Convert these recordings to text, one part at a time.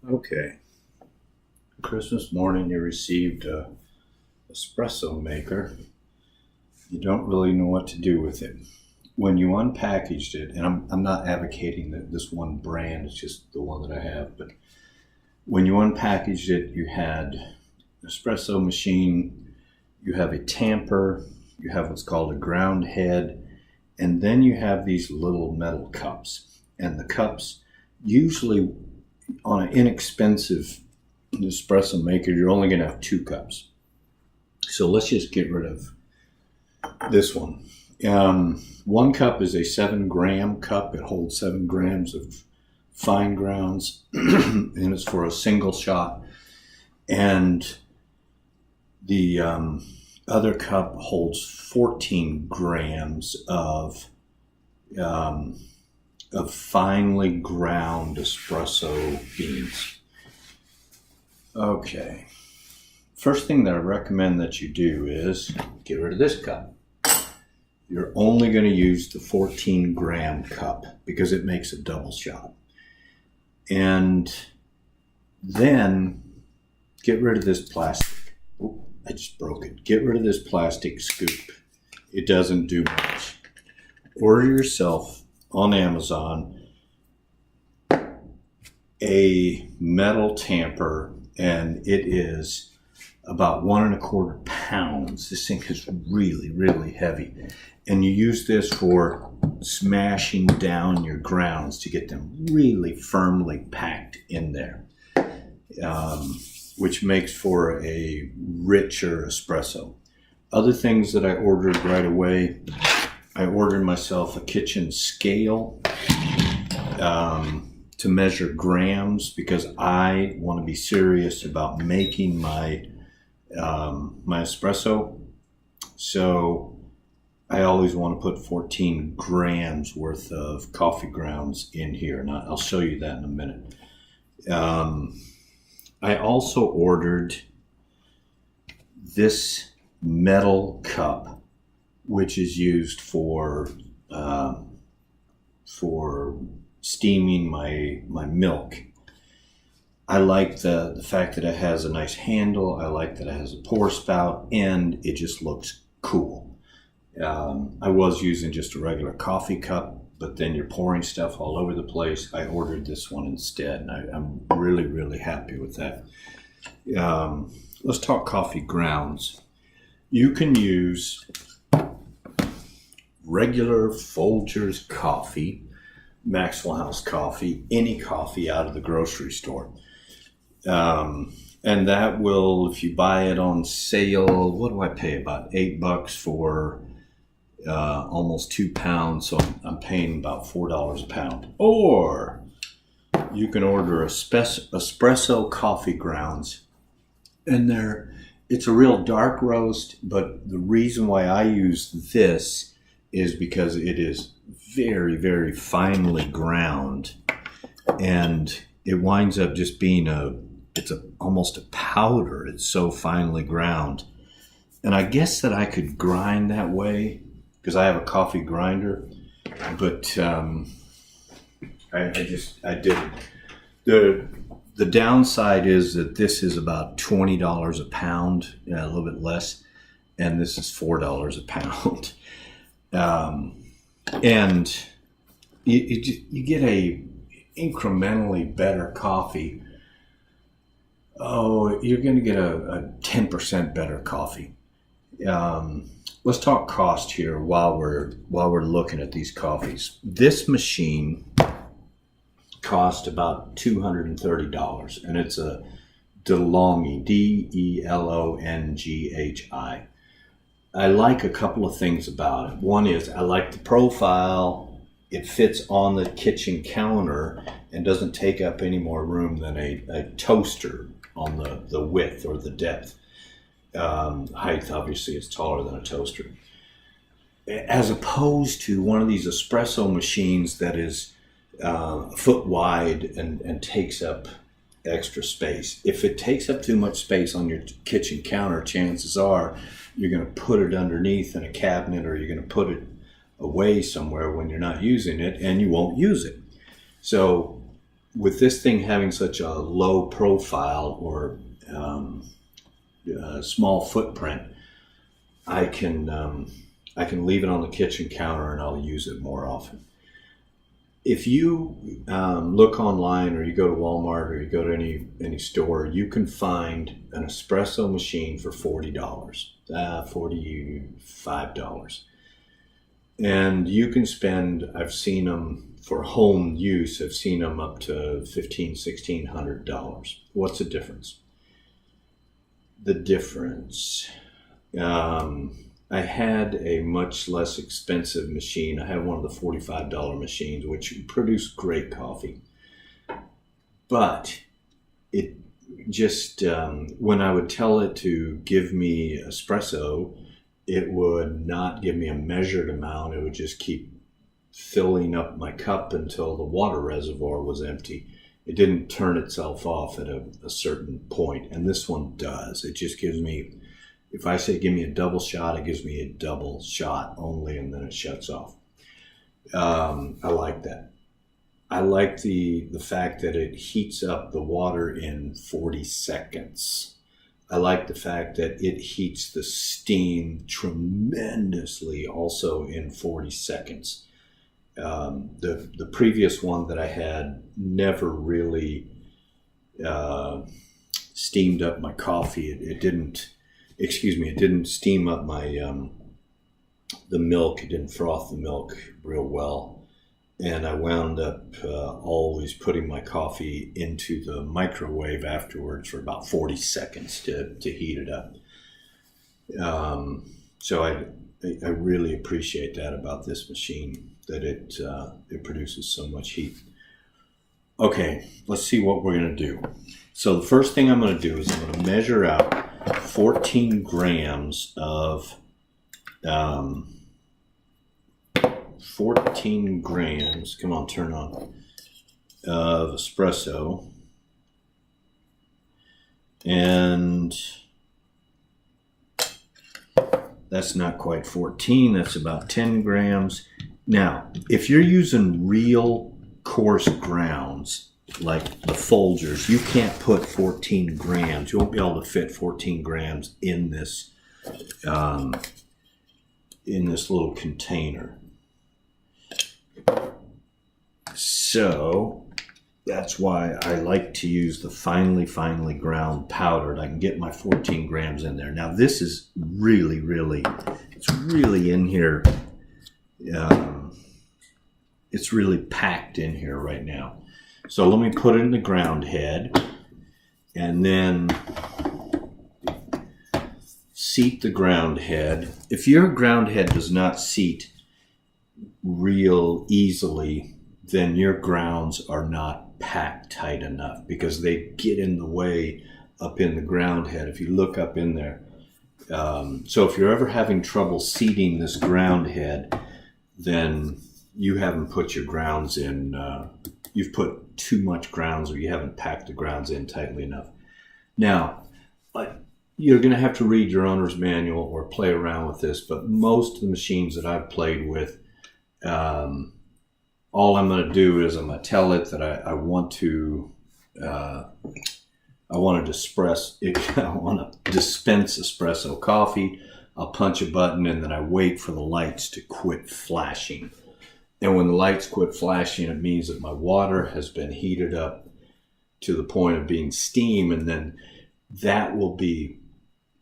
Okay. Christmas morning, you received a espresso maker. You don't really know what to do with it. When you unpackaged it, and I'm not advocating that this one brand, it's just the one that I have, but when you unpackaged it, you had an espresso machine, you have a tamper, you have what's called a ground head, and then you have these little metal cups. And the cups, usually on an inexpensive espresso maker, you're only going to have 2 cups. So let's just get rid of this one. 1 cup is a 7-gram cup. It holds 7 grams of fine grounds, and it's for a single shot. And the other cup holds 14 grams of finely ground espresso beans. Okay. First thing that I recommend that you do is get rid of this cup. You're only going to use the 14-gram cup because it makes a double shot. And then get rid of this plastic. Oh, I just broke it. Get rid of this plastic scoop. It doesn't do much. Order yourself on Amazon a metal tamper, and it is about 1.25 pounds. This thing is really, really heavy. And you use this for smashing down your grounds to get them really firmly packed in there, which makes for a richer espresso. Other things that I ordered right away, I ordered myself a kitchen scale to measure grams because I want to be serious about making my espresso. So I always want to put 14 grams worth of coffee grounds in here, and I'll show you that in a minute. I also ordered this metal cup, which is used for steaming my milk. I like the fact that it has a nice handle. I like that it has a pour spout, and it just looks cool. I was using just a regular coffee cup, but then you're pouring stuff all over the place. I ordered this one instead, and I'm really, really happy with that. Let's talk coffee grounds. You can use regular Folgers coffee, Maxwell House coffee, any coffee out of the grocery store. And that will, if you buy it on sale, what do I pay? About $8 for almost 2 pounds. So I'm paying about $4 a pound. Or you can order espresso coffee grounds, and it's a real dark roast, but the reason why I use this is because it is very, very finely ground, and it winds up just being almost a powder. It's so finely ground. And I guess that I could grind that way because I have a coffee grinder, but I didn't. The downside is that this is about $20 a pound, a little bit less, and this is $4 a pound. And you get a incrementally better coffee. Oh, you're going to get a 10% better coffee. Let's talk cost here while we're looking at these coffees. This machine cost about $230, and it's a DeLonghi, DeLonghi. I like a couple of things about it. One is I like the profile. It fits on the kitchen counter and doesn't take up any more room than a toaster on the width or the depth. Height obviously is taller than a toaster. As opposed to one of these espresso machines that is a foot wide and takes up extra space. If it takes up too much space on your kitchen counter, chances are you're going to put it underneath in a cabinet, or you're going to put it away somewhere when you're not using it, and you won't use it. So with this thing having such a low profile or small footprint, I can leave it on the kitchen counter and I'll use it more often. If you look online or you go to Walmart or you go to any store, you can find an espresso machine for $40, $45. And you can spend, I've seen them for home use, I've seen them up to $1,500, $1,600. What's the difference? The difference, I had a much less expensive machine. I had one of the $45 machines, which produced great coffee. But it just, when I would tell it to give me espresso, it would not give me a measured amount. It would just keep filling up my cup until the water reservoir was empty. It didn't turn itself off at a certain point, and this one does. It just gives me, if I say give me a double shot, it gives me a double shot only, and then it shuts off. I like that. I like the fact that it heats up the water in 40 seconds. I like the fact that it heats the steam tremendously also in 40 seconds. The previous one that I had never really steamed up my coffee. It didn't steam up my the milk. It didn't froth the milk real well. And I wound up always putting my coffee into the microwave afterwards for about 40 seconds to heat it up. So I really appreciate that about this machine, that it produces so much heat. Okay, let's see what we're going to do. So the first thing I'm going to do is I'm going to measure out 14 grams of 14 grams, come on, turn on, of espresso. And that's not quite 14, that's about 10 grams. Now, if you're using real coarse grounds, like the Folgers, you can't put 14 grams. You won't be able to fit 14 grams in this little container. So that's why I like to use the finely ground powdered. I can get my 14 grams in there. Now this is really in here. It's really packed in here right now. So let me put it in the ground head and then seat the ground head. If your ground head does not seat real easily, then your grounds are not packed tight enough because they get in the way up in the ground head. If you look up in there. So if you're ever having trouble seating this ground head, then you haven't put your grounds in, you've put too much grounds or you haven't packed the grounds in tightly enough. Now, you're going to have to read your owner's manual or play around with this, but most of the machines that I've played with, all I'm going to do is I'm going to tell it that I want to dispense espresso coffee. I'll punch a button and then I wait for the lights to quit flashing. And when the lights quit flashing, it means that my water has been heated up to the point of being steam, and then that will be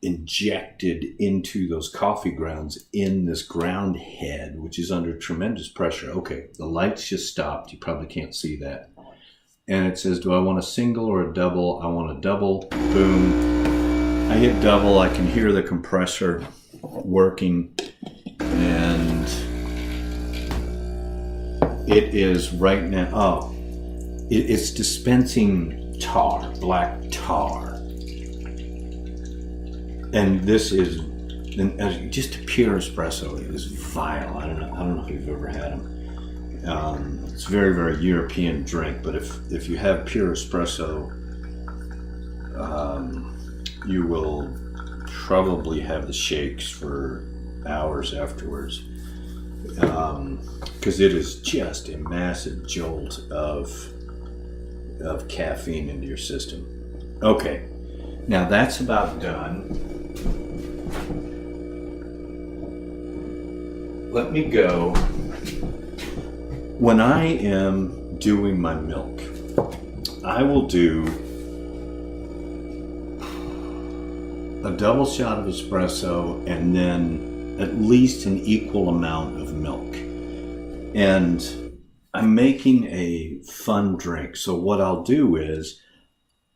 injected into those coffee grounds in this ground head, which is under tremendous pressure. Okay, the lights just stopped. You probably can't see that. And it says, do I want a single or a double? I want a double. Boom. I hit double. I can hear the compressor working. And it is right now, it's dispensing tar, black tar. And this is just a pure espresso. It is vile. I don't know if you've ever had them. It's a very, very European drink, but if you have pure espresso, you will probably have the shakes for hours afterwards. Because it is just a massive jolt of of caffeine into your system. Okay, now that's about done. Let me go. When I am doing my milk, I will do a double shot of espresso and then at least an equal amount of milk. And I'm making a fun drink. So what I'll do is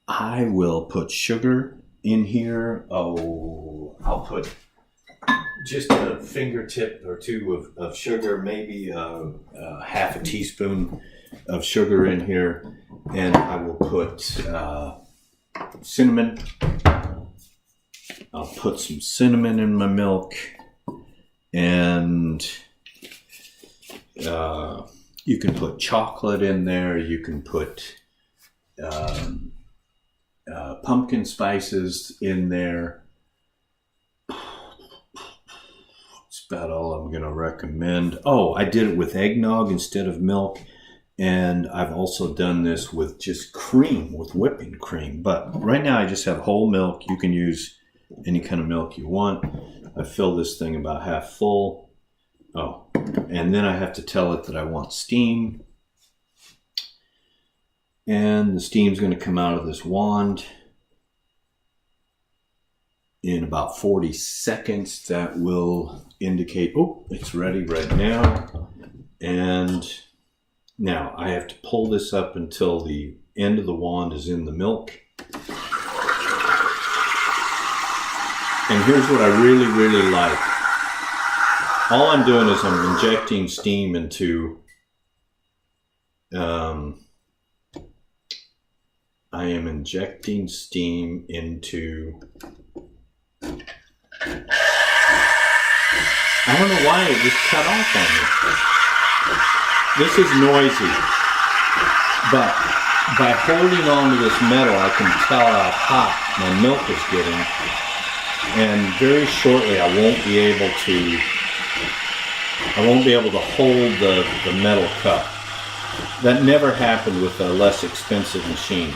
I will put sugar in here. Oh, I'll put just a fingertip or two of sugar, maybe half a teaspoon of sugar in here. And I will put cinnamon. I'll put some cinnamon in my milk. And you can put chocolate in there. You can put pumpkin spices in there. That's about all I'm going to recommend. Oh, I did it with eggnog instead of milk. And I've also done this with just cream, with whipping cream. But right now I just have whole milk. You can use any kind of milk you want. I fill this thing about half full. Oh, and then I have to tell it that I want steam. And the steam's going to come out of this wand in about 40 seconds. That will indicate, oh, it's ready right now. And now I have to pull this up until the end of the wand is in the milk. And here's what I really, really like. All I'm doing is I'm injecting steam into, I am injecting steam into, I don't know why it just cut off on me. This is noisy, but by holding on to this metal, I can tell how hot my milk is getting. And very shortly, I won't be able to hold the metal cup. That never happened with a less expensive machine.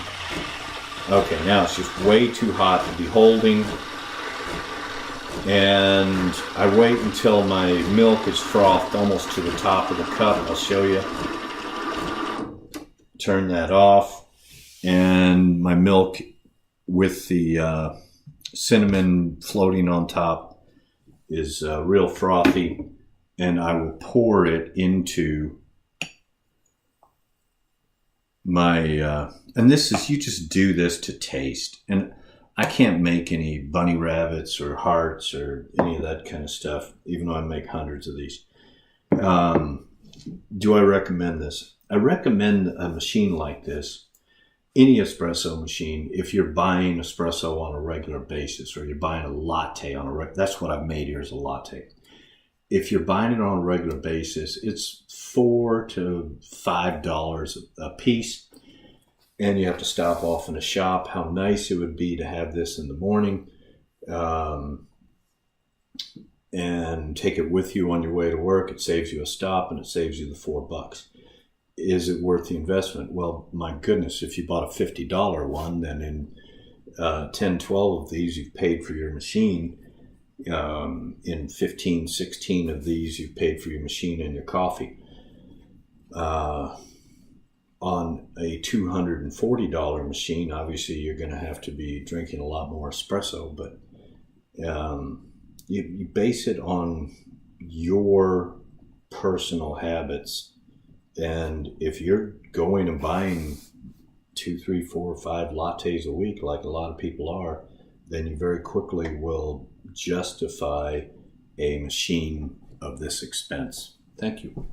Okay, now it's just way too hot to be holding. And I wait until my milk is frothed almost to the top of the cup. I'll show you. Turn that off. And my milk with the cinnamon floating on top is real frothy, and I will pour it into my and this is, you just do this to taste, and I can't make any bunny rabbits or hearts or any of that kind of stuff, even though I make hundreds of these. Do I recommend this? I recommend a machine like this, any espresso machine, if you're buying espresso on a regular basis, or you're buying a latte on a that's what I've made here is a latte. If you're buying it on a regular basis, it's $4 to $5 a piece, and you have to stop off in a shop. How nice it would be to have this in the morning and take it with you on your way to work. It saves you a stop, and it saves you the $4. Is it worth the investment? Well, my goodness, if you bought a $50 one, then in 10, 12 of these, you've paid for your machine. In 15, 16 of these, you've paid for your machine and your coffee. On a $240 machine, obviously you're going to have to be drinking a lot more espresso, but you base it on your personal habits. And if you're going and buying 2, 3, 4, 5 lattes a week, like a lot of people are, then you very quickly will justify a machine of this expense. Thank you.